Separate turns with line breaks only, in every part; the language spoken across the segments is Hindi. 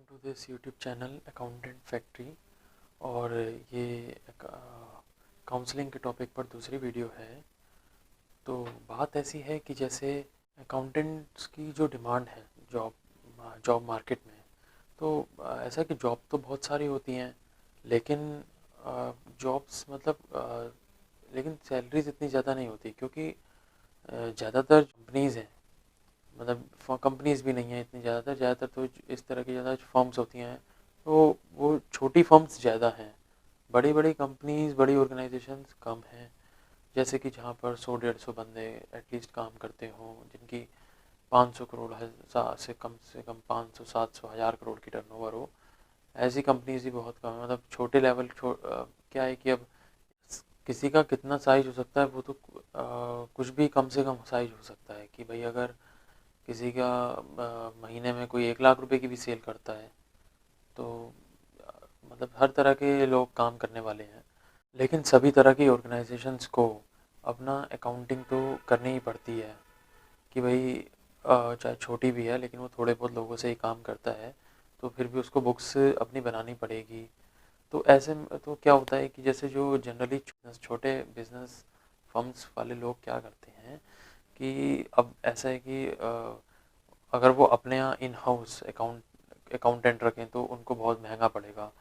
To this YouTube channel accountant factory. और ये काउंसलिंग के टॉपिक पर दूसरी वीडियो है। तो बात ऐसी है कि जैसे अकाउंटेंट्स की जो डिमांड है जॉब मार्केट में, तो ऐसा है कि जॉब तो बहुत सारी होती हैं, लेकिन जॉब्स लेकिन सैलरीज इतनी ज़्यादा नहीं होती, क्योंकि ज़्यादातर कंपनीज़ हैं, मतलब कंपनीज़ भी नहीं हैं इतनी ज़्यादातर तो इस तरह की ज़्यादा फर्म्स होती हैं, तो वो छोटी फर्म्स ज़्यादा हैं। बड़ी बड़ी कंपनीज़, बड़ी ऑर्गेनाइजेशंस कम हैं। जैसे कि जहाँ पर 100-150 बंदे एटलीस्ट काम करते हों, जिनकी 500 करोड़ से कम 500, 700, 1000 करोड़ की टर्नओवर हो, ऐसी कंपनीज ही बहुत कम है। मतलब छोटे लेवल क्या है कि अब किसी का कितना साइज हो सकता है, वो तो कुछ भी कम से कम साइज हो सकता है कि भाई अगर किसी का महीने में कोई 1 लाख रुपए की भी सेल करता है, तो अ, मतलब हर तरह के लोग काम करने वाले हैं। लेकिन सभी तरह की ऑर्गेनाइजेशंस को अपना अकाउंटिंग तो करनी ही पड़ती है कि भाई चाहे छोटी भी है लेकिन वो थोड़े बहुत लोगों से ही काम करता है, तो फिर भी उसको बुक्स अपनी बनानी पड़ेगी। तो ऐसे में तो क्या होता है कि जैसे जो जनरली छोटे बिजनेस फर्म्स वाले लोग क्या करते हैं कि अब ऐसा है कि अगर वो अपने यहाँ इन हाउस अकाउंटेंट रखें तो उनको बहुत महंगा पड़ेगा।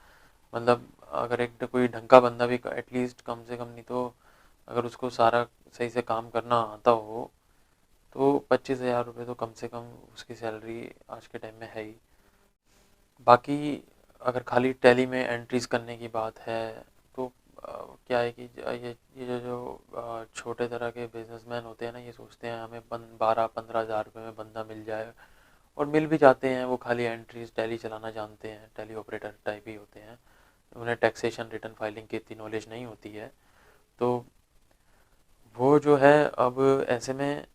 मतलब अगर एक कोई ढंग का बंदा भी एटलीस्ट कम से कम नहीं तो अगर उसको सारा सही से काम करना आता हो, तो 25,000 रुपये तो कम से कम उसकी सैलरी आज के टाइम में है ही। बाकी अगर खाली टैली में एंट्रीज करने की बात है, तो क्या है कि ये जो छोटे तरह के बिजनेसमैन होते हैं ना, ये सोचते हैं हमें 12-15 हज़ार रुपये में बंदा मिल जाए, और मिल भी जाते हैं। वो खाली एंट्रीज टैली चलाना जानते हैं, टैली ऑपरेटर टाइप ही होते हैं, उन्हें टैक्सेशन रिटर्न फाइलिंग की इतनी नॉलेज नहीं होती है। तो वो जो है अब ऐसे में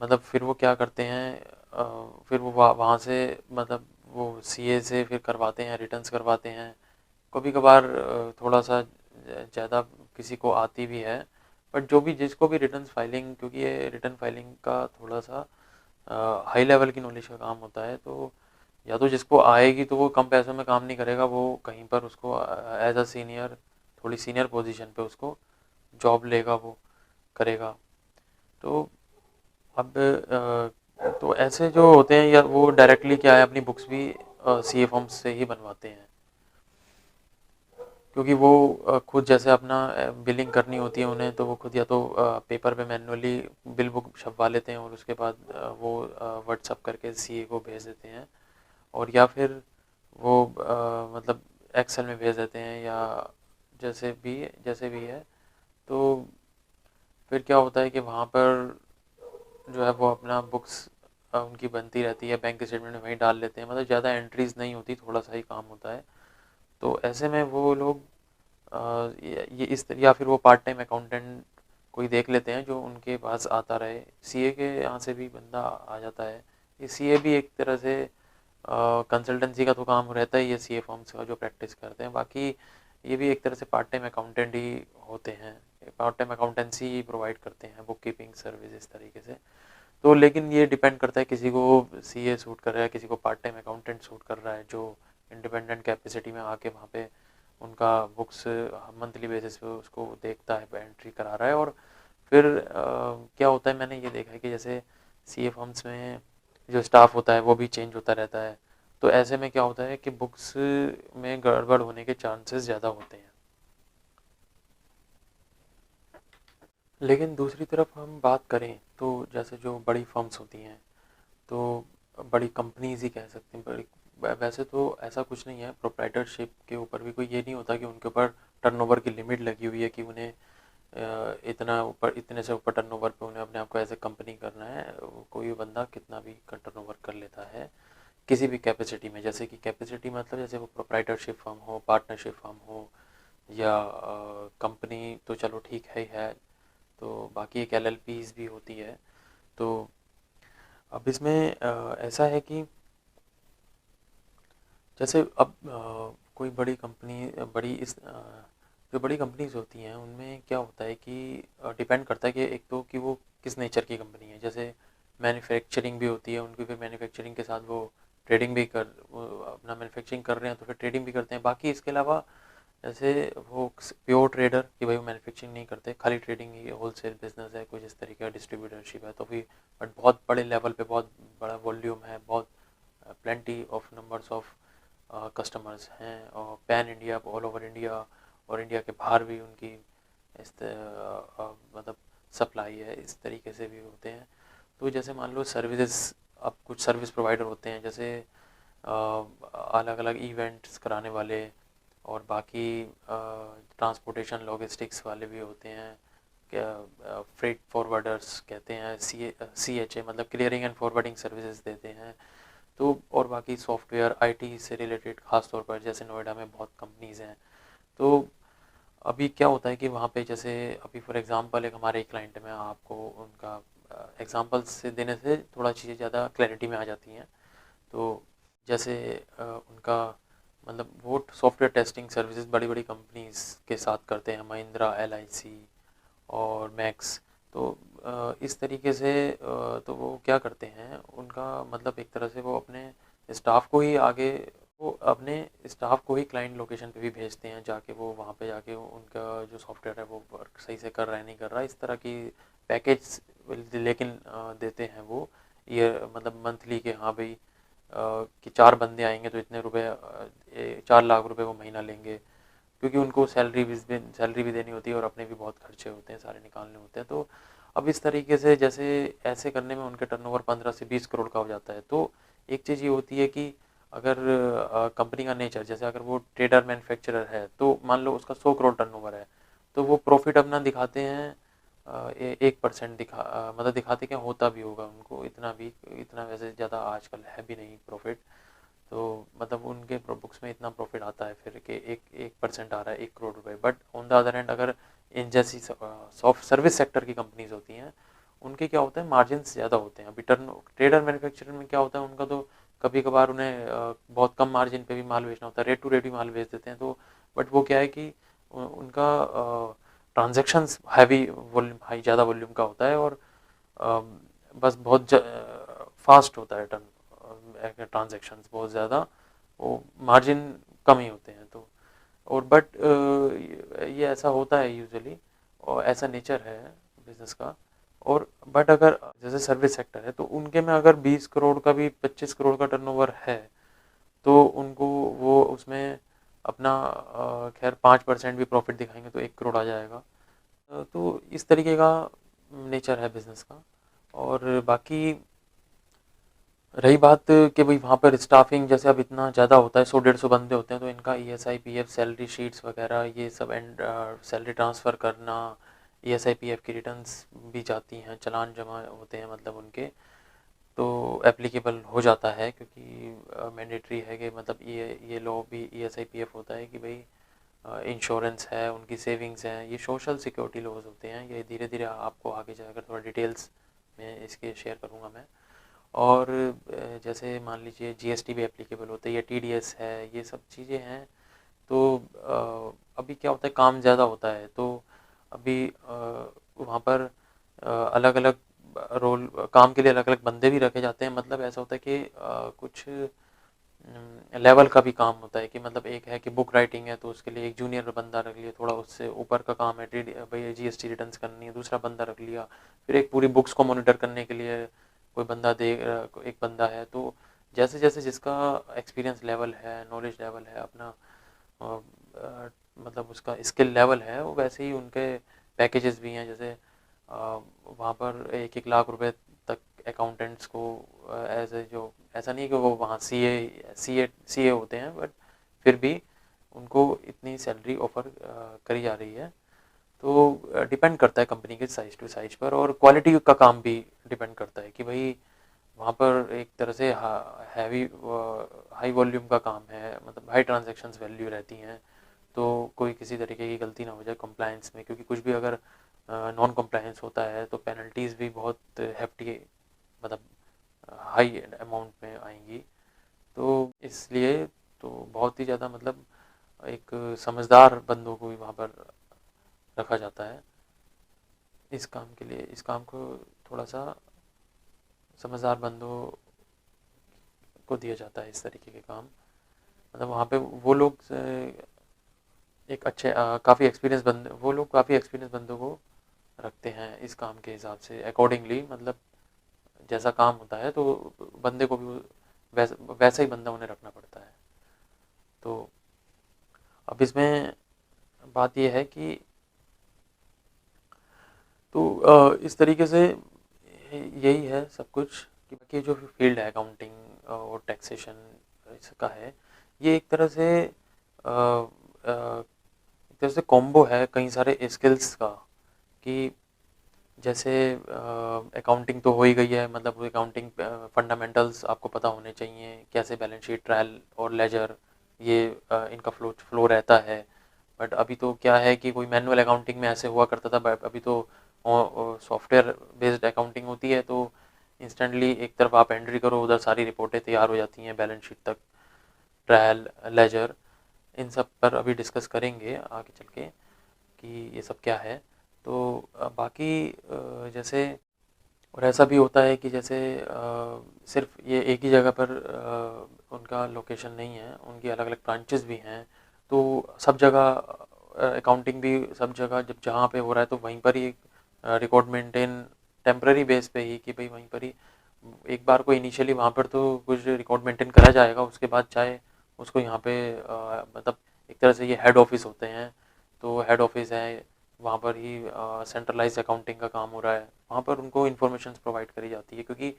मतलब फिर वो क्या करते हैं, फिर वो वहाँ से मतलब वो सीए से फिर करवाते हैं, रिटर्न्स करवाते हैं। कभी कभार थोड़ा सा ज़्यादा किसी को आती भी है, बट जो भी जिसको भी रिटर्न्स फाइलिंग, क्योंकि ये रिटर्न फाइलिंग का थोड़ा सा हाई लेवल की नॉलेज का काम होता है, तो या तो जिसको आएगी तो वो कम पैसों में काम नहीं करेगा, वो कहीं पर उसको एज अ सीनियर, थोड़ी सीनियर पोजीशन पे उसको जॉब लेगा, वो करेगा। तो अब तो ऐसे जो होते हैं, या वो डायरेक्टली क्या है अपनी बुक्स भी सीए फॉर्म्स से ही बनवाते हैं, क्योंकि वो खुद जैसे अपना बिलिंग करनी होती है उन्हें, तो वो खुद या तो पेपर पे मैन्युअली बिल बुक छपवा लेते हैं और उसके बाद वो व्हाट्सअप करके सीए को भेज देते हैं, और या फिर वो मतलब एक्सेल में भेज देते हैं, या जैसे भी है। तो फिर क्या होता है कि वहाँ पर जो है वो अपना बुक्स उनकी बनती रहती है, बैंक स्टेटमेंट में वहीं डाल लेते हैं, मतलब ज़्यादा एंट्रीज नहीं होती, थोड़ा सा ही काम होता है। तो ऐसे में वो लोग ये या फिर वो पार्ट टाइम अकाउंटेंट कोई देख लेते हैं जो उनके पास आता रहे। सीए के यहाँ से भी बंदा आ जाता है। ये सीए भी एक तरह से कंसल्टेंसी का तो काम रहता ही है सीए फॉर्म्स का जो प्रैक्टिस करते हैं। बाकी ये भी एक तरह से पार्ट टाइम अकाउंटेंट ही होते हैं, पार्ट टाइम अकाउंटेंसी ही प्रोवाइड करते हैं, बुक कीपिंग सर्विस इस तरीके से। तो लेकिन ये डिपेंड करता है, किसी को सीए सूट कर रहा है, किसी को पार्ट टाइम अकाउंटेंट सूट कर रहा है, जो इंडिपेंडेंट कैपेसिटी में आके वहाँ पे उनका बुक्स मंथली बेसिस पे उसको देखता है, एंट्री करा रहा है। और फिर क्या होता है, मैंने ये देखा है कि जैसे सीए फर्म्स में जो स्टाफ होता है वो भी चेंज होता रहता है, तो ऐसे में क्या होता है कि बुक्स में गड़बड़ होने के चांसेस ज़्यादा होते हैं। लेकिन दूसरी तरफ हम बात करें तो जैसे जो बड़ी फर्म्स होती हैं, तो बड़ी कंपनीज ही कह सकते हैं बड़ी। वैसे तो ऐसा कुछ नहीं है, प्रोप्राइटरशिप के ऊपर भी कोई ये नहीं होता कि उनके ऊपर टर्नओवर की लिमिट लगी हुई है कि उन्हें इतना ऊपर, इतने से ऊपर टर्नओवर पे उन्हें अपने आप को एज ए कंपनी करना है। कोई भी बंदा कितना भी टर्नओवर कर लेता है किसी भी कैपेसिटी में। जैसे कि कैपेसिटी मतलब जैसे वो प्रोप्राइटरशिप फर्म हो, पार्टनरशिप फर्म हो, या कंपनी, तो चलो ठीक है। तो बाकी एक एलएलपीज भी होती है। तो अब इसमें ऐसा है कि जैसे अब कोई बड़ी कंपनी, जो बड़ी कंपनीज होती हैं उनमें क्या होता है कि डिपेंड करता है कि एक तो कि वो किस नेचर की कंपनी है। जैसे मैन्युफैक्चरिंग भी होती है उनकी, फिर मैन्युफैक्चरिंग के साथ वो ट्रेडिंग भी वो अपना मैन्युफैक्चरिंग कर रहे हैं तो फिर ट्रेडिंग भी करते हैं। बाकी इसके अलावा जैसे वो प्योर ट्रेडर कि भाई वो मैन्युफैक्चरिंग नहीं करते, खाली ट्रेडिंग ही होलसेल बिजनेस है, कुछ इस तरीके का डिस्ट्रीब्यूटरशिप है, तो भी बट बहुत बड़े लेवल पे बहुत बड़ा वॉल्यूम है, बहुत plenty of numbers of customers हैं और pan India, all over India और इंडिया के बाहर भी उनकी मतलब सप्लाई है, इस तरीके से भी होते हैं। तो जैसे मान लो सर्विसेज, अब कुछ सर्विस प्रोवाइडर होते हैं जैसे अलग अलग इवेंट्स कराने वाले, और बाकी ट्रांसपोर्टेशन लॉजिस्टिक्स वाले भी होते हैं, फ्रेट फॉरवर्डर्स कहते हैं, CHA मतलब क्लियरिंग एंड फॉरवर्डिंग सर्विसेज देते हैं। तो और बाकी सॉफ्टवेयर IT से रिलेटेड, ख़ास तौर पर जैसे नोएडा में बहुत कंपनीज़ हैं। तो अभी क्या होता है कि वहाँ पे जैसे अभी फॉर एग्जांपल एक हमारे क्लाइंट में, आपको उनका एग्जांपल्स से देने से थोड़ा चीज़ें ज़्यादा क्लैरिटी में आ जाती हैं। तो जैसे उनका मतलब वो सॉफ्टवेयर टेस्टिंग सर्विसेज बड़ी बड़ी कंपनीज के साथ करते हैं, महिंद्रा, LIC और मैक्स। तो इस तरीके से तो वो क्या करते हैं, उनका मतलब एक तरह से वो अपने स्टाफ को ही आगे, वो अपने स्टाफ को ही क्लाइंट लोकेशन पे भी भेजते हैं, जाके वो वहाँ पे जाके उनका जो सॉफ्टवेयर है वो वर्क सही से कर रहा है नहीं कर रहा है, इस तरह की पैकेज लेकिन देते हैं वो, ये मतलब मंथली के, हाँ भाई कि 4 बंदे आएंगे तो इतने रुपए, 4 लाख रुपए वो महीना लेंगे, क्योंकि उनको सैलरी भी देनी होती है और अपने भी बहुत खर्चे होते हैं, सारे निकालने होते हैं। तो अब इस तरीके से जैसे ऐसे करने में उनके टर्नओवर 15 से 20 करोड़ का हो जाता है। तो एक चीज़ ये होती है कि अगर कंपनी का नेचर, जैसे अगर वो ट्रेडर मैन्युफैक्चरर है तो मान लो उसका 100 करोड़ टर्नओवर है, तो वो प्रॉफिट अपना दिखाते हैं 1% मतलब दिखाते क्या, होता भी होगा उनको इतना भी, इतना वैसे ज़्यादा आजकल है भी नहीं प्रॉफिट, तो मतलब उनके बुक्स में इतना प्रॉफिट आता है फिर कि 1% आ रहा है 1 करोड़ रुपए। But on the other hand अगर इन जैसी सॉफ्ट सर्विस सेक्टर की कंपनीज होती हैं, उनके क्या होता है, मार्जिन ज़्यादा होते हैं। अभी ट्रेडर मैन्युफैक्चरर में क्या होता है, उनका तो कभी कभार उन्हें बहुत कम मार्जिन पे भी माल बेचना होता है, रेट टू रेट भी माल बेच देते हैं। तो बट वो क्या है कि उनका ट्रांजेक्शन्स हैवी वॉल्यूम, हाई ज़्यादा वॉल्यूम का होता है, और बस बहुत फास्ट होता है ट्रांजेक्शन्स बहुत ज़्यादा, वो मार्जिन कम ही होते हैं। तो और बट ये ऐसा होता है यूजुअली, और ऐसा नेचर है बिजनेस का। और बट अगर जैसे सर्विस सेक्टर है तो उनके में अगर 20 करोड़ का भी 25 करोड़ का टर्नओवर है, तो उनको वो उसमें अपना खैर 5% भी प्रॉफिट दिखाएंगे तो 1 करोड़ आ जाएगा। तो इस तरीके का नेचर है बिजनेस का। और बाकी रही बात कि भाई वहाँ पर स्टाफिंग जैसे अब इतना ज़्यादा होता है, 100-150 बंदे होते हैं, तो इनका ESI PF सैलरी शीट्स वगैरह ये सब एंड सैलरी ट्रांसफ़र करना, ESI PF की रिटर्न्स भी जाती हैं, चालान जमा होते हैं मतलब उनके, तो एप्लीकेबल हो जाता है, क्योंकि मैंडेटरी है कि मतलब ये लॉ भी ESI PF होता है कि भाई इंश्योरेंस है, उनकी सेविंग्स हैं, ये सोशल सिक्योरिटी लॉज होते हैं। ये धीरे धीरे आपको आगे जाकर थोड़ा डिटेल्स में इसके शेयर करूँगा मैं। और जैसे मान लीजिए GST भी एप्लीकेबल होता है, या TDS है, ये सब चीज़ें हैं। तो अभी क्या होता है, काम ज़्यादा होता है, तो अभी वहाँ पर अलग अलग रोल, काम के लिए अलग अलग बंदे भी रखे जाते हैं। मतलब ऐसा होता है कि कुछ लेवल का भी काम होता है, कि मतलब एक है कि बुक राइटिंग है तो उसके लिए एक जूनियर बंदा रख लिया, थोड़ा उससे ऊपर का काम है भाई GST रिटर्न्स करनी है, दूसरा बंदा रख लिया। फिर एक पूरी बुक्स को मॉनिटर करने के लिए कोई बंदा एक बंदा है। तो जैसे जैसे जिसका एक्सपीरियंस लेवल है, नॉलेज लेवल है, अपना मतलब उसका स्किल लेवल है, वो वैसे ही उनके पैकेजेस भी हैं। जैसे वहाँ पर 1-1 लाख रुपए तक अकाउंटेंट्स को एज ए, जो ऐसा नहीं कि वो वहाँ CA होते हैं, बट फिर भी उनको इतनी सैलरी ऑफर करी जा रही है। तो डिपेंड करता है कंपनी के साइज टू साइज पर, और क्वालिटी का काम भी डिपेंड करता है कि भाई वहाँ पर एक तरह से हैवी हाई वॉल्यूम का काम है, मतलब हाई ट्रांजैक्शंस वैल्यू रहती हैं, तो कोई किसी तरीके की गलती ना हो जाए कंप्लायंस में, क्योंकि कुछ भी अगर नॉन कंप्लायंस होता है तो पेनल्टीज़ भी बहुत हेफ्टी, मतलब हाई अमाउंट में आएंगी। तो इसलिए तो बहुत ही ज़्यादा मतलब एक समझदार बंदों को भी वहाँ पर रखा जाता है इस काम के लिए। इस काम को थोड़ा सा समझदार बंदों को दिया जाता है इस तरीके के काम। मतलब वहाँ पे वो लोग एक अच्छे काफ़ी एक्सपीरियंस बंद वो लोग काफ़ी एक्सपीरियंस बंदों को रखते हैं इस काम के हिसाब से अकॉर्डिंगली, मतलब जैसा काम होता है तो बंदे को भी वैसा ही बंदा उन्हें रखना पड़ता है। तो अब इसमें बात यह है कि तो इस तरीके से यही है सब कुछ कि बाकी जो फील्ड है अकाउंटिंग और टैक्सेशन इसका है, ये एक तरह से एक तरह से कॉम्बो है कई सारे स्किल्स का। कि जैसे अकाउंटिंग तो हो ही गई है, मतलब अकाउंटिंग फंडामेंटल्स आपको पता होने चाहिए, कैसे बैलेंस शीट, ट्रायल और लेजर ये इनका फ्लो रहता है। बट अभी तो क्या है कि कोई मैनुअल अकाउंटिंग में ऐसे हुआ करता था, बट अभी तो सॉफ्टवेयर बेस्ड अकाउंटिंग होती है, तो इंस्टेंटली एक तरफ आप एंट्री करो, उधर सारी रिपोर्टें तैयार हो जाती हैं बैलेंस शीट तक, ट्रायल, लेजर, इन सब पर अभी डिस्कस करेंगे आगे चल के कि ये सब क्या है। तो बाकी जैसे और ऐसा भी होता है कि जैसे सिर्फ ये एक ही जगह पर उनका लोकेशन नहीं है, उनकी अलग अलग ब्रांचेस भी हैं। तो सब जगह अकाउंटिंग भी सब जगह जब जहाँ पे हो रहा है तो वहीं पर ही रिकॉर्ड मेंटेन टेम्पररी बेस पे ही, कि भाई वहीं पर ही एक बार को इनिशियली वहाँ पर तो कुछ रिकॉर्ड मेंटेन करा जाएगा, उसके बाद चाहे उसको यहाँ पे मतलब एक तरह से ये हेड ऑफिस होते हैं, तो हेड ऑफिस है वहाँ पर ही सेंट्रलाइज अकाउंटिंग का काम हो रहा है, वहाँ पर उनको इन्फॉर्मेशन प्रोवाइड करी जाती है। क्योंकि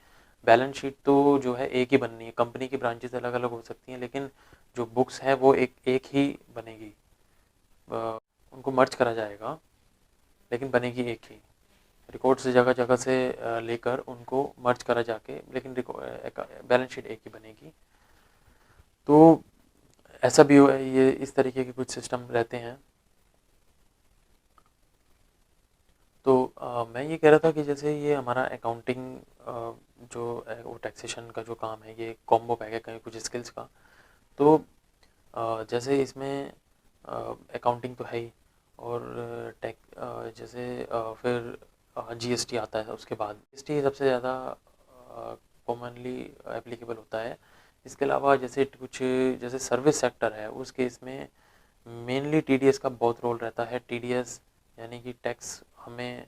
बैलेंस शीट तो जो है एक ही बननी है, कंपनी की ब्रांचेस अलग अलग हो सकती हैं, लेकिन जो बुक्स है वो एक एक ही बनेगी। उनको मर्ज करा जाएगा लेकिन बनेगी एक ही। रिकॉर्ड से जगह जगह से लेकर उनको मर्ज करा जाके, लेकिन बैलेंस शीट एक ही बनेगी। तो ऐसा भी ये इस तरीके के कुछ सिस्टम रहते हैं। तो मैं ये कह रहा था कि जैसे ये हमारा अकाउंटिंग जो वो टैक्सेशन का जो काम है, ये कॉम्बो पैक है कहीं कुछ स्किल्स का। तो जैसे इसमें अकाउंटिंग तो है ही, और टैक जैसे फिर जीएसटी आता है उसके बाद। जीएसटी सबसे ज़्यादा कॉमनली एप्लीकेबल होता है। इसके अलावा जैसे कुछ जैसे सर्विस सेक्टर है उस केस में मेनली टीडीएस का बहुत रोल रहता है। टीडीएस यानी कि टैक्स हमें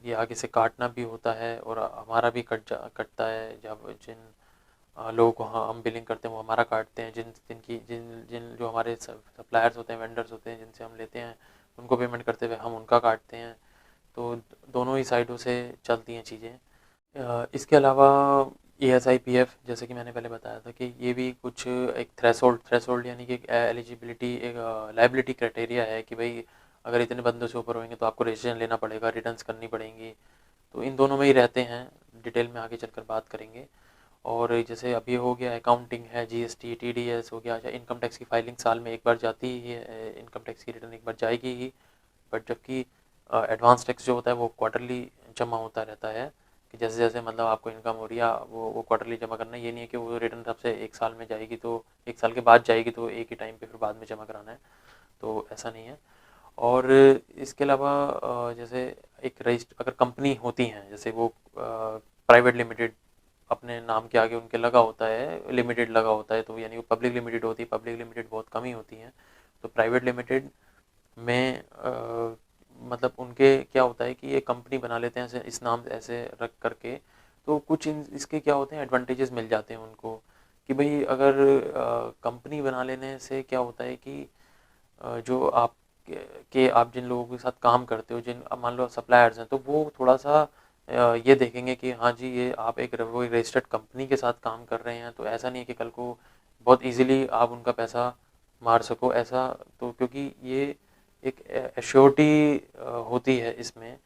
ये आगे से काटना भी होता है और हमारा भी कटता है। जब जिन लोगों को हम बिलिंग करते हैं वो हमारा काटते हैं, जिन जिनकी जिन जिन जो हमारे सप्लायर्स होते हैं, वेंडर्स होते हैं, जिनसे हम लेते हैं, उनको पेमेंट करते हुए हम उनका काटते हैं। तो दोनों ही साइडों से चलती हैं चीज़ें। इसके अलावा एएसआईपीएफ जैसे कि मैंने पहले बताया था कि ये भी कुछ एक थ्रेशोल्ड यानी कि एक एलिजिबिलिटी, एक लाइबिलिटी क्राइटेरिया है कि भाई अगर इतने बंदों से ऊपर होंगे तो आपको रजिस्ट्रेशन लेना पड़ेगा, रिटर्न्स करनी पड़ेंगी। तो इन दोनों में ही रहते हैं, डिटेल में आगे चलकर बात करेंगे। और जैसे अभी हो गया अकाउंटिंग है, जीएसटी, टीडीएस हो गया, इनकम टैक्स की फाइलिंग साल में एक बार जाती ही है, इनकम टैक्स की रिटर्न एक बार जाएगी ही। बट जबकि एडवांस टैक्स जो होता है वो क्वार्टरली जमा होता रहता है, कि जैसे जैसे मतलब आपको इनकम हो रही है वो क्वार्टरली जमा करना है। ये नहीं है कि वो रिटर्न सबसे एक साल में जाएगी तो एक साल के बाद जाएगी तो एक ही टाइम पे फिर बाद में जमा कराना है, तो ऐसा नहीं है। और इसके अलावा जैसे एक रजिस्टर अगर कंपनी होती हैं, जैसे वो प्राइवेट लिमिटेड अपने नाम के आगे उनके लगा होता है, लिमिटेड लगा होता है, तो यानी वो पब्लिक लिमिटेड होती है। पब्लिक लिमिटेड बहुत कम ही होती हैं। तो प्राइवेट लिमिटेड में मतलब उनके क्या होता है कि ये कंपनी बना लेते हैं इस नाम ऐसे रख करके। तो कुछ इसके क्या होते हैं एडवांटेजेस मिल जाते हैं उनको, कि भाई अगर कंपनी बना लेने से क्या होता है कि जो आप आप जिन लोगों के साथ काम करते हो, जिन मान लो सप्लायर्स हैं, तो वो थोड़ा सा ये देखेंगे कि हाँ जी ये आप एक वो रजिस्टर्ड कंपनी के साथ काम कर रहे हैं, तो ऐसा नहीं है कि कल को बहुत इजीली आप उनका पैसा मार सको ऐसा। तो क्योंकि ये एक एश्योरिटी होती है इसमें,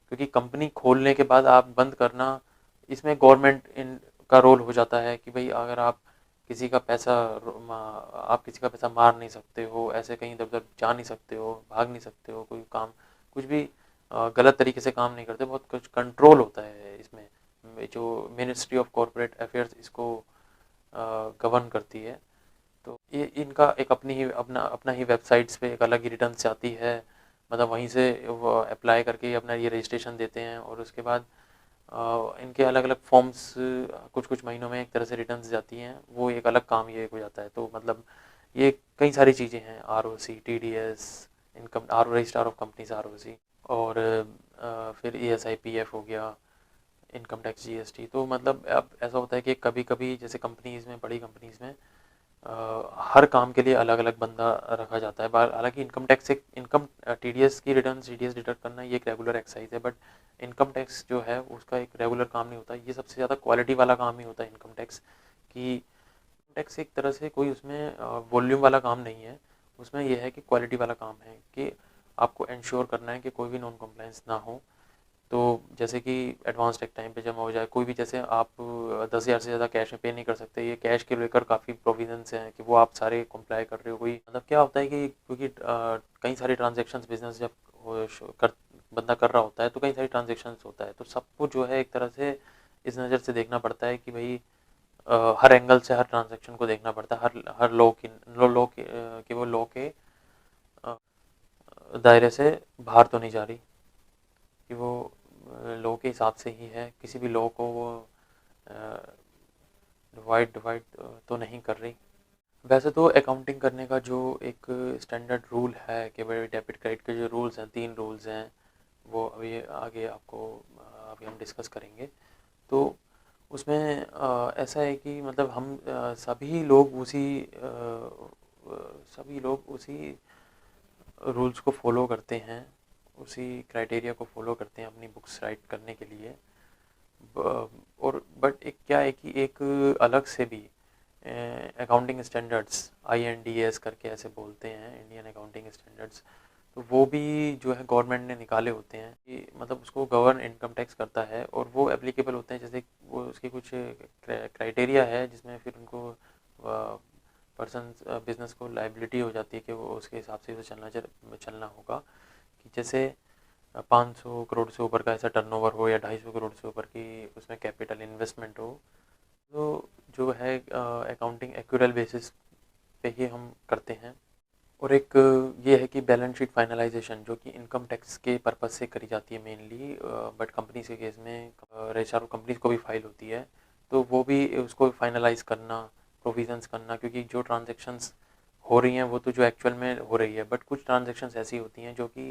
क्योंकि कंपनी खोलने के बाद आप बंद करना, इसमें गवर्नमेंट इन का रोल हो जाता है कि भाई अगर आप किसी का पैसा आप किसी का पैसा मार नहीं सकते हो, ऐसे कहीं इधर उधर जा नहीं सकते हो, भाग नहीं सकते हो, कोई काम कुछ भी गलत तरीके से काम नहीं करते। बहुत कुछ कंट्रोल होता है इसमें, जो मिनिस्ट्री ऑफ कॉरपोरेट अफेयर्स इसको गवर्न करती है। तो ये इनका एक अपनी ही अपना अपना ही वेबसाइट्स पे एक अलग ही रिटर्न्स आती है, मतलब वहीं से वो अप्लाई करके अपना ये रजिस्ट्रेशन देते हैं। और उसके बाद इनके अलग अलग फॉर्म्स कुछ कुछ महीनों में एक तरह से रिटर्न्स जाती हैं, वो एक अलग काम ये हो जाता है। तो मतलब ये कई सारी चीज़ें हैं, ROC, TDS, income registrar of companies ROC, और फिर ESI, PF हो गया, इनकम टैक्स, GST। तो मतलब अब ऐसा होता है कि कभी कभी जैसे कंपनीज़ में, बड़ी कंपनीज़ में हर काम के लिए अलग अलग बंदा रखा जाता है। हालांकि इनकम टैक्स एक इनकम TDS की रिटर्न TDS डिडक्ट करना ये एक रेगुलर एक्सरसाइज है, बट इनकम टैक्स जो है उसका एक रेगुलर काम नहीं होता। ये सबसे ज़्यादा क्वालिटी वाला काम ही होता है इनकम टैक्स की। टैक्स एक तरह से कोई उसमें वॉल्यूम वाला काम नहीं है, उसमें यह है कि क्वालिटी वाला काम है कि आपको इंश्योर करना है कि कोई भी नॉन कंप्लायंस ना हो। तो जैसे कि एडवांस टैक्स टाइम पे जमा हो जाए, कोई भी, जैसे आप 10,000 से ज़्यादा कैश में पे नहीं कर सकते, ये कैश के लेकर काफ़ी प्रोविजंस हैं कि वो आप सारे कंप्लाई कर रहे हो। कोई मतलब क्या होता है कि क्योंकि कई सारे ट्रांजेक्शंस बिजनेस जब बंदा कर रहा होता है तो कई सारी ट्रांजेक्शन्स होता है, तो सबको जो है एक तरह से इस नज़र से देखना पड़ता है कि भाई हर एंगल से हर ट्रांजैक्शन को देखना पड़ता है, हर कि वो लॉ के दायरे से बाहर तो नहीं जा रही, कि वो लॉ के हिसाब से ही है, किसी भी लॉ को वो डिवाइड तो नहीं कर रही। वैसे तो अकाउंटिंग करने का जो एक स्टैंडर्ड रूल है कि भाई डेबिट क्रेडिट के जो रूल्स हैं, 3 रूल्स हैं, वो अभी आगे आपको अभी हम डिस्कस करेंगे। तो उसमें ऐसा है कि मतलब हम सभी लोग उसी रूल्स को फॉलो करते हैं, उसी क्राइटेरिया को फॉलो करते हैं अपनी बुक्स राइट करने के लिए। और बट एक क्या है कि एक अलग से भी अकाउंटिंग स्टैंडर्ड्स, INDS करके ऐसे बोलते हैं, इंडियन अकाउंटिंग स्टैंडर्ड्स, तो वो भी जो है गवर्नमेंट ने निकाले होते हैं कि मतलब उसको गवर्न इनकम टैक्स करता है, और वो एप्लीकेबल होते हैं। जैसे वो उसकी कुछ क्राइटेरिया है जिसमें फिर उनको पर्सन बिजनेस को लाइबिलिटी हो जाती है कि वो उसके हिसाब से चलना होगा। कि जैसे 500 करोड़ से ऊपर का ऐसा टर्नओवर हो, या 250 करोड़ से ऊपर की उसमें कैपिटल इन्वेस्टमेंट हो, तो जो है अकाउंटिंग एक्यूरल बेसिस पे ही हम करते हैं। और एक ये है कि बैलेंस शीट फाइनलाइजेशन, जो कि इनकम टैक्स के पर्पस से करी जाती है मेनली, बट कंपनीज के केस में रजिस्ट्रार ऑफ कंपनीज को भी फाइल होती है, तो वो भी उसको फाइनलाइज करना, प्रोविजंस करना, क्योंकि जो ट्रांजेक्शन्स हो रही हैं वो तो जो एक्चुअल में हो रही है, बट कुछ ट्रांजेक्शन्स ऐसी होती हैं जो कि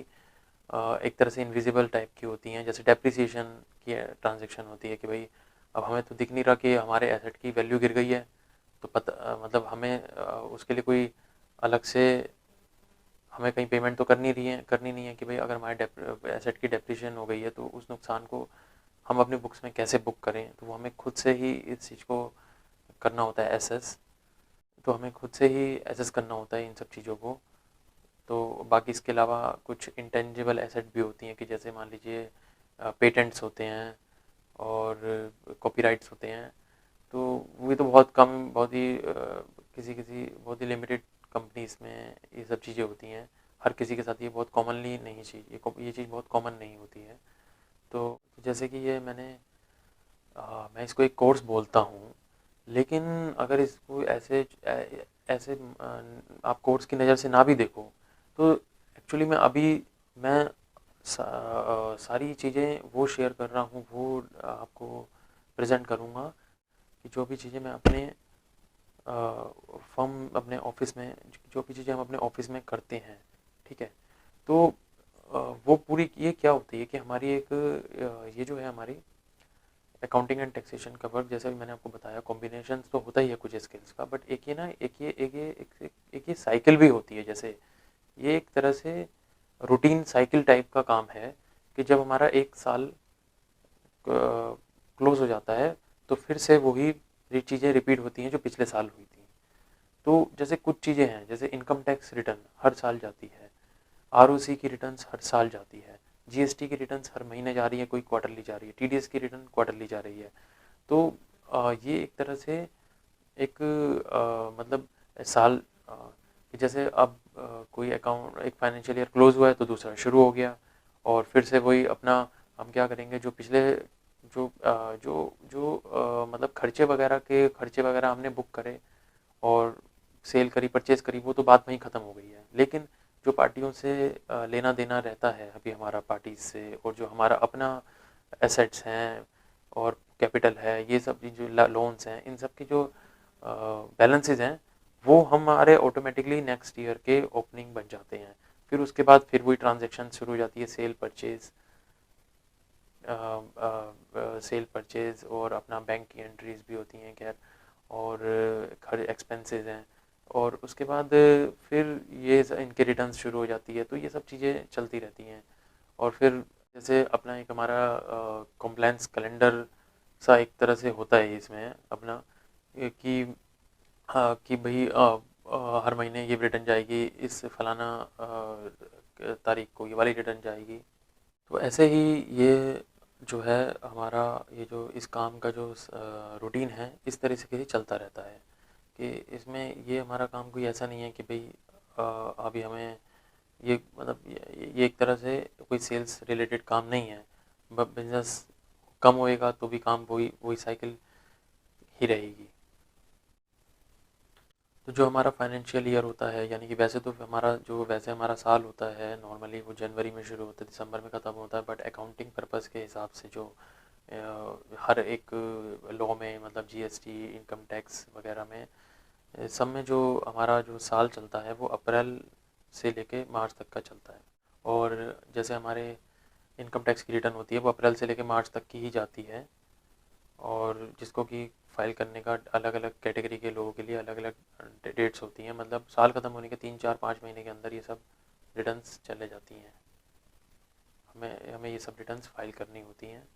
एक तरह से इनविजिबल टाइप की होती हैं। जैसे डेप्रिसिएशन की ट्रांजेक्शन होती है कि भाई अब हमें तो दिख नहीं रहा कि हमारे एसेट की वैल्यू गिर गई है, तो पता मतलब हमें उसके लिए कोई अलग से हमें कहीं पेमेंट तो करनी नहीं है कि भाई अगर हमारे एसेट की डेप्रिसिएशन हो गई है तो उस नुकसान को हम अपनी बुक्स में कैसे बुक करें, तो वो हमें खुद से ही इस चीज़ को करना होता है एसेस। तो हमें खुद से ही एसेस करना होता है इन सब चीज़ों को। तो बाकी इसके अलावा कुछ इंटेंजिबल एसेट भी होती हैं कि जैसे मान लीजिए पेटेंट्स होते हैं और कॉपीराइट्स होते हैं, तो वो तो बहुत कम, बहुत ही किसी किसी बहुत ही लिमिटेड कंपनीज में ये सब चीज़ें होती हैं। हर किसी के साथ ये बहुत कॉमनली नहीं चीज़ ये चीज़ बहुत कॉमन नहीं होती है। तो जैसे कि ये मैं इसको एक कोर्स बोलता हूँ, लेकिन अगर इसको ऐसे आप कोर्स की नज़र से ना भी देखो, तो एक्चुअली मैं सारी चीज़ें वो शेयर कर रहा हूँ, वो आपको प्रेजेंट करूँगा कि जो भी चीज़ें मैं अपने फर्म अपने ऑफिस में, जो भी चीज़ें हम अपने ऑफिस में करते हैं, ठीक है। तो वो पूरी ये क्या होती है कि हमारी एक ये जो है हमारी अकाउंटिंग एंड टैक्सेशन का वर्क, जैसा भी मैंने आपको बताया, कॉम्बिनेशन तो होता ही है कुछ स्किल्स का, बट एक ये ना एक ये साइकिल भी होती है। जैसे ये एक तरह से रूटीन साइकिल टाइप का काम है कि जब हमारा एक साल क्लोज हो जाता है तो फिर से वही चीज़ें रिपीट होती हैं जो पिछले साल हुई थी। तो जैसे कुछ चीज़ें हैं, जैसे इनकम टैक्स रिटर्न हर साल जाती है, ROC की रिटर्न्स हर साल जाती है, GST की रिटर्न्स हर महीने जा रही है, कोई क्वार्टरली जा रही है, TDS की रिटर्न क्वार्टरली जा रही है। तो ये एक तरह से एक मतलब साल कि जैसे अब कोई अकाउंट, एक फाइनेंशियल ईयर क्लोज हुआ है तो दूसरा शुरू हो गया, और फिर से वही अपना हम क्या करेंगे, जो पिछले जो मतलब खर्चे वगैरह हमने बुक करे और सेल करी, परचेज करी, वो तो बात वहीं ख़त्म हो गई है। लेकिन जो पार्टियों से लेना देना रहता है अभी हमारा पार्टीज से, और जो हमारा अपना एसेट्स हैं, और कैपिटल है, ये सब जो लोन्स हैं, इन सब के जो बैलेंसेज हैं वो हमारे ऑटोमेटिकली नेक्स्ट ईयर के ओपनिंग बन जाते हैं। फिर उसके बाद फिर वही ट्रांजैक्शन शुरू हो जाती है, सेल परचेज और अपना बैंक की एंट्रीज भी होती हैं खैर, और खर्च एक्सपेंसेस हैं, और उसके बाद फिर ये इनके रिटर्न्स शुरू हो जाती है। तो ये सब चीज़ें चलती रहती हैं। और फिर जैसे अपना एक हमारा कॉम्प्लायंस कैलेंडर सा एक तरह से होता है इसमें अपना, कि हाँ कि भाई हर महीने ये रिटर्न जाएगी, इस फलाना तारीख को ये वाली रिटर्न जाएगी। तो ऐसे ही ये जो है हमारा ये जो इस काम का जो रूटीन है इस तरह से चलता रहता है, कि इसमें ये हमारा काम कोई ऐसा नहीं है कि भाई अभी हमें ये मतलब ये एक तरह से कोई सेल्स रिलेटेड काम नहीं है। बिजनेस कम होएगा तो भी काम वही वही साइकिल ही रहेगी। तो जो हमारा फाइनेंशियल ईयर होता है, यानी कि वैसे हमारा साल होता है नॉर्मली वो जनवरी में शुरू होता है, दिसंबर में ख़त्म होता है, बट अकाउंटिंग पर्पस के हिसाब से जो हर एक लॉ में मतलब जीएसटी, इनकम टैक्स वगैरह में सब में जो हमारा जो साल चलता है वो अप्रैल से लेके मार्च तक का चलता है। और जैसे हमारे इनकम टैक्स की रिटर्न होती है वो अप्रैल से लेके मार्च तक की ही जाती है, और जिसको कि फाइल करने का अलग अलग कैटेगरी के लोगों के लिए अलग अलग डेट्स होती हैं। मतलब साल ख़त्म होने के 3 4 5 महीने के अंदर ये सब रिटर्न्स चले जाती हैं, हमें हमें ये सब रिटर्न्स फाइल करनी होती हैं,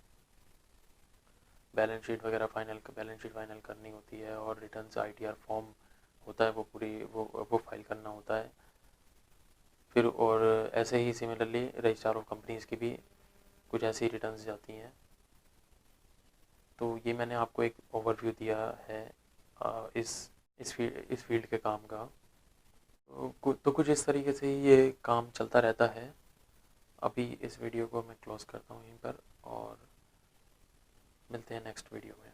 बैलेंस शीट फाइनल करनी होती है, और रिटर्न्स आईटीआर फॉर्म होता है वो फाइल करना होता है। फिर और ऐसे ही सिमिलरली रजिस्ट्रार ऑफ कंपनीज़ की भी कुछ ऐसी रिटर्न्स जाती हैं। तो ये मैंने आपको एक ओवरव्यू दिया है इस फील्ड के काम का। तो कुछ इस तरीके से ही ये काम चलता रहता है। अभी इस वीडियो को मैं क्लोज़ करता हूँ यहीं पर, और मिलते हैं नेक्स्ट वीडियो में।